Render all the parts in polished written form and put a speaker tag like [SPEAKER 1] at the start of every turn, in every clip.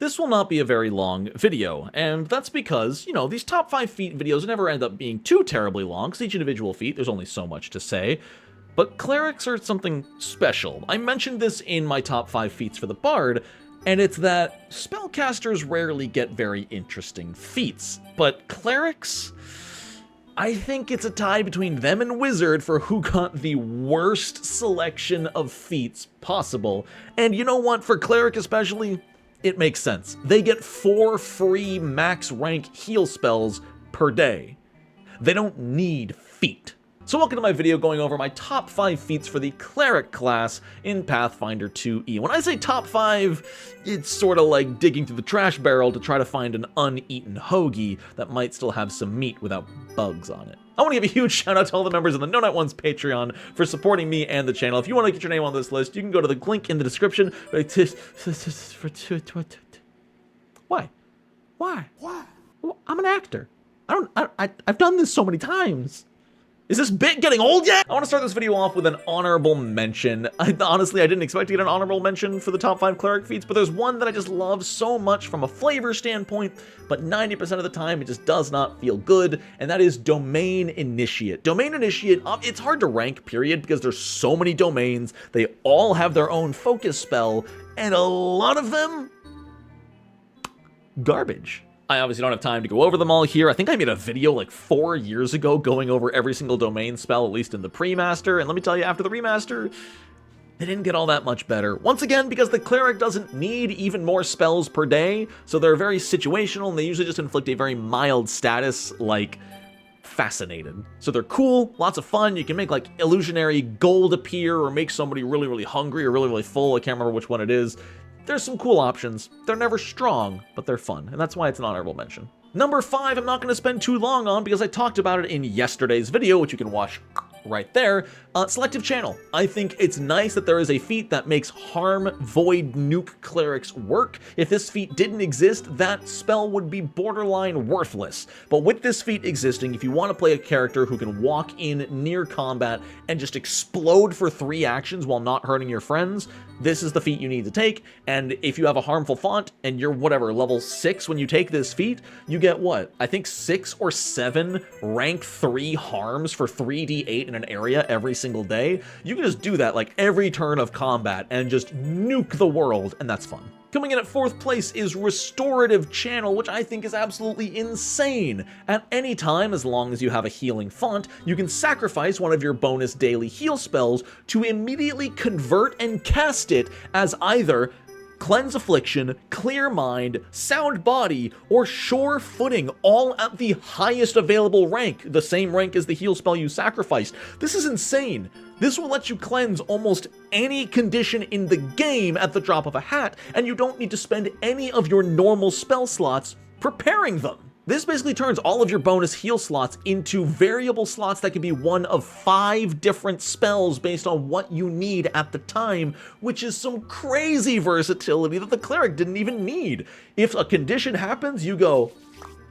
[SPEAKER 1] This will not be a very long video, and that's because, these top 5 feat videos never end up being too terribly long, because each individual feat, there's only so much to say. But clerics are something special. I mentioned this in my top 5 feats for the bard, and it's that spellcasters rarely get very interesting feats, but clerics, I think it's a tie between them and wizard for who got the worst selection of feats possible. And you know what, for cleric especially, it makes sense. They get 4 free max rank heal spells per day. They don't need feat. So welcome to my video going over my top 5 feats for the cleric class in Pathfinder 2e. When I say top 5, it's sort of like digging through the trash barrel to try to find an uneaten hoagie that might still have some meat without bugs on it. I want to give a huge shout out to all the members of the No Night One's Patreon for supporting me and the channel. If you want to get your name on this list, you can go to the link in the description. Why? Well, I'm an actor. I've done this so many times. Is this bit getting old yet? I want to start this video off with an honorable mention. Honestly, I didn't expect to get an honorable mention for the top 5 cleric feats, but there's one that I just love so much from a flavor standpoint, but 90% of the time it just does not feel good, and that is Domain Initiate. Domain Initiate, it's hard to rank, period, because there's so many domains. They all have their own focus spell, and a lot of them, garbage. I obviously don't have time to go over them all here. I think I made a video like 4 years ago going over every single domain spell, at least in the pre-master, and let me tell you, after the remaster, they didn't get all that much better. Once again, because the cleric doesn't need even more spells per day, so they're very situational, and they usually just inflict a very mild status, like Fascinated. So they're cool, lots of fun. You can make like illusionary gold appear, or make somebody really, really hungry, or really, really full. I can't remember which one it is. There's some cool options. They're never strong, but they're fun, and that's why it's an honorable mention. Number 5, I'm not going to spend too long on because I talked about it in yesterday's video, which you can watch right there. Selective Channel. I think it's nice that there is a feat that makes Harm, Void, Nuke clerics work. If this feat didn't exist, that spell would be borderline worthless. But with this feat existing, if you want to play a character who can walk in near combat and just explode for 3 actions while not hurting your friends, this is the feat you need to take. And if you have a harmful font and you're whatever, level 6 when you take this feat, you get what? I think 6 or 7 rank 3 harms for 3d8 in an area every single day. You can just do that like every turn of combat and just nuke the world, and that's fun. Coming in at 4th place is Restorative Channel, which I think is absolutely insane. At any time, as long as you have a healing font, you can sacrifice one of your bonus daily heal spells to immediately convert and cast it as either Cleanse Affliction, Clear Mind, Sound Body, or Sure Footing, all at the highest available rank, the same rank as the heal spell you sacrificed. This is insane. This will let you cleanse almost any condition in the game at the drop of a hat, and you don't need to spend any of your normal spell slots preparing them. This basically turns all of your bonus heal slots into variable slots that can be one of 5 different spells based on what you need at the time, which is some crazy versatility that the cleric didn't even need. If a condition happens, you go,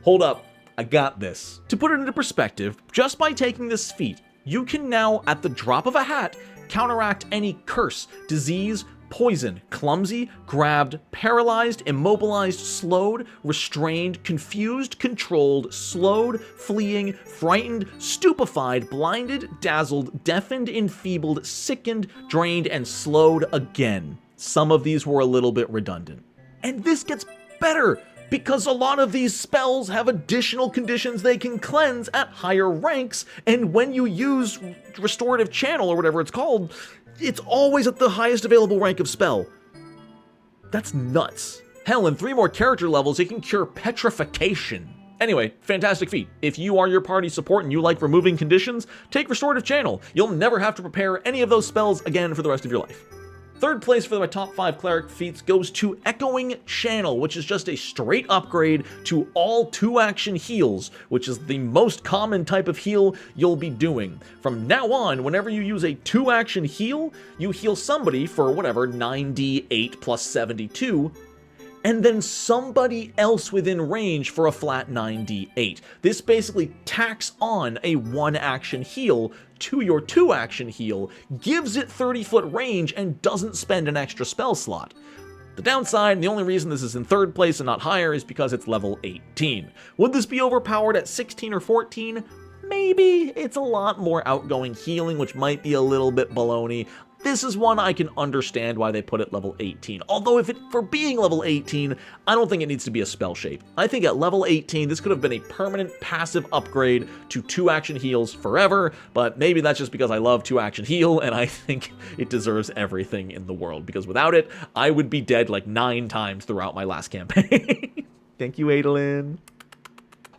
[SPEAKER 1] hold up, I got this. To put it into perspective, just by taking this feat, you can now, at the drop of a hat, counteract any curse, disease, poison, clumsy, grabbed, paralyzed, immobilized, slowed, restrained, confused, controlled, slowed, fleeing, frightened, stupefied, blinded, dazzled, deafened, enfeebled, sickened, drained, and slowed again. Some of these were a little bit redundant. And this gets better, because a lot of these spells have additional conditions they can cleanse at higher ranks, and when you use Restorative Channel, or whatever it's called, it's always at the highest available rank of spell. That's nuts. Hell, in 3 more character levels, it can cure petrification. Anyway, fantastic feat. If you are your party support and you like removing conditions, take Restorative Channel. You'll never have to prepare any of those spells again for the rest of your life. 3rd place for my top 5 cleric feats goes to Echoing Channel, which is just a straight upgrade to all 2-action heals, which is the most common type of heal you'll be doing. From now on, whenever you use a 2-action heal, you heal somebody for whatever, 9d8 plus 72, and then somebody else within range for a flat 9d8. This basically tacks on a 1-action heal to your 2-action heal, gives it 30-foot range, and doesn't spend an extra spell slot. The downside, and the only reason this is in 3rd place and not higher, is because it's level 18. Would this be overpowered at 16 or 14? Maybe. It's a lot more outgoing healing, which might be a little bit baloney. This is one I can understand why they put it level 18. Although for being level 18, I don't think it needs to be a spell shape. I think at level 18, this could have been a permanent passive upgrade to 2-action heals forever, but maybe that's just because I love 2-action heal, and I think it deserves everything in the world, because without it, I would be dead like 9 times throughout my last campaign. Thank you, Adolin.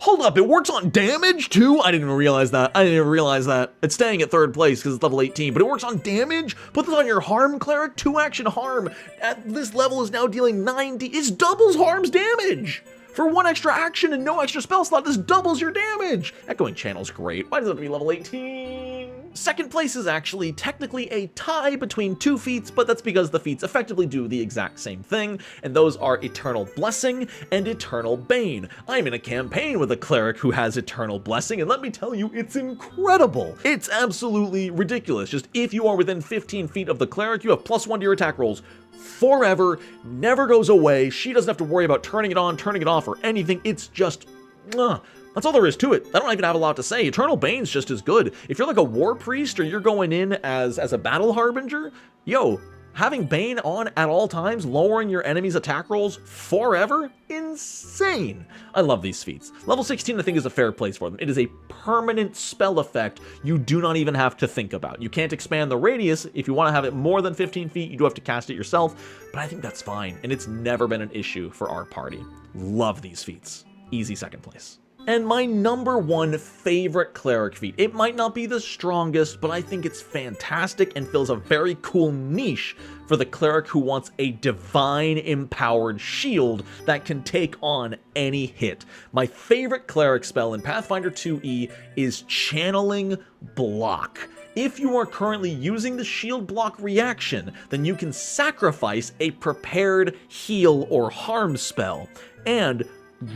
[SPEAKER 1] Hold up, it works on damage too? I didn't even realize that. It's staying at 3rd place because it's level 18, but it works on damage? Put this on your harm cleric, 2-action harm. At this level is now dealing 90, it doubles harm's damage. For 1 extra action and no extra spell slot, this doubles your damage. Echoing Channel's great. Why does it have to be level 18? 2nd place is actually technically a tie between 2 feats, but that's because the feats effectively do the exact same thing, and those are Eternal Blessing and Eternal Bane. I'm in a campaign with a cleric who has Eternal Blessing, and let me tell you, it's incredible. It's absolutely ridiculous. Just if you are within 15 feet of the cleric, you have +1 to your attack rolls forever, never goes away. She doesn't have to worry about turning it on, turning it off, or anything. It's just, that's all there is to it. I don't even have a lot to say. Eternal Bane's just as good. If you're like a war priest or you're going in as a battle harbinger, yo, having Bane on at all times, lowering your enemy's attack rolls forever, insane. I love these feats. Level 16 I think is a fair place for them. It is a permanent spell effect you do not even have to think about. You can't expand the radius. If you want to have it more than 15 feet, you do have to cast it yourself, but I think that's fine, and it's never been an issue for our party. Love these feats. Easy 2nd place. And my number 1 favorite cleric feat. It might not be the strongest, but I think it's fantastic and fills a very cool niche for the cleric who wants a divine empowered shield that can take on any hit. My favorite cleric spell in Pathfinder 2e is Channeling Block. If you are currently using the shield block reaction, then you can sacrifice a prepared heal or harm spell, and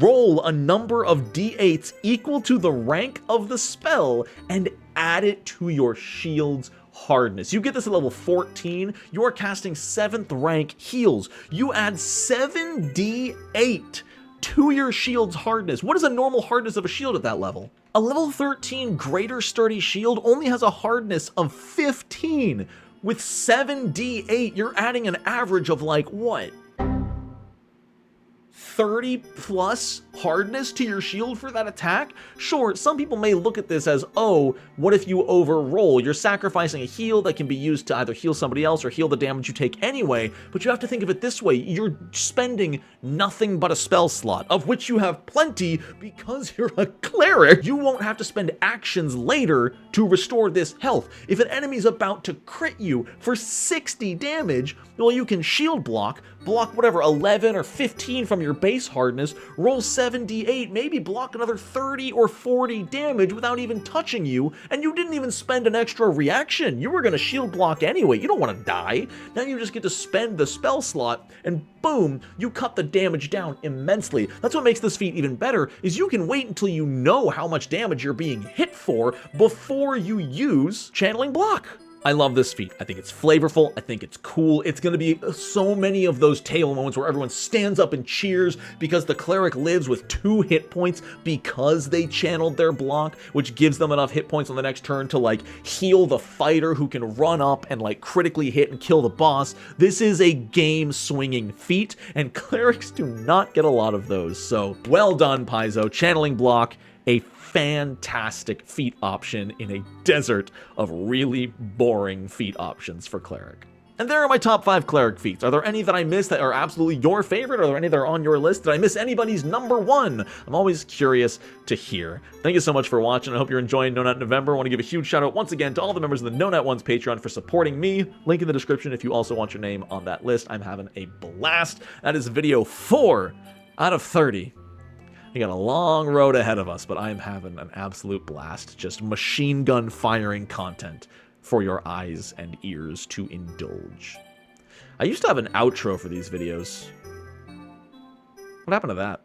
[SPEAKER 1] roll a number of d8s equal to the rank of the spell and add it to your shield's hardness. You get this at level 14, you are casting 7th rank heals. You add 7d8 to your shield's hardness. What is a normal hardness of a shield at that level? A level 13 greater sturdy shield only has a hardness of 15. With 7d8, you're adding an average of like, what? 30 plus hardness to your shield for that attack? Sure, some people may look at this as, oh, what if you overroll? You're sacrificing a heal that can be used to either heal somebody else or heal the damage you take anyway, but you have to think of it this way. You're spending nothing but a spell slot, of which you have plenty because you're a cleric. You won't have to spend actions later to restore this health. If an enemy's about to crit you for 60 damage, well, you can shield block whatever, 11 or 15 from your base hardness, roll 7d8, maybe block another 30 or 40 damage without even touching you, and you didn't even spend an extra reaction. You were going to shield block anyway. You don't want to die. Now you just get to spend the spell slot, and boom, you cut the damage down immensely. That's what makes this feat even better, is you can wait until you know how much damage you're being hit for before you use Channeling Block. I love this feat. I think it's flavorful. I think it's cool. It's going to be so many of those tail moments where everyone stands up and cheers because the cleric lives with 2 hit points because they channeled their block, which gives them enough hit points on the next turn to like heal the fighter who can run up and like critically hit and kill the boss. This is a game swinging feat, and clerics do not get a lot of those. So well done, Paizo. Channeling Block, a fantastic feat option in a desert of really boring feat options for cleric. And there are my top 5 cleric feats. Are there any that I missed that are absolutely your favorite? Are there any that are on your list? Did I miss anybody's number 1? I'm always curious to hear. Thank you so much for watching. I hope you're enjoying No Net November. I want to give a huge shout out once again to all the members of the No Net One's Patreon for supporting me. Link in the description if you also want your name on that list. I'm having a blast. That is video 4 out of 30. We got a long road ahead of us, but I'm having an absolute blast. Just machine gun firing content for your eyes and ears to indulge. I used to have an outro for these videos. What happened to that?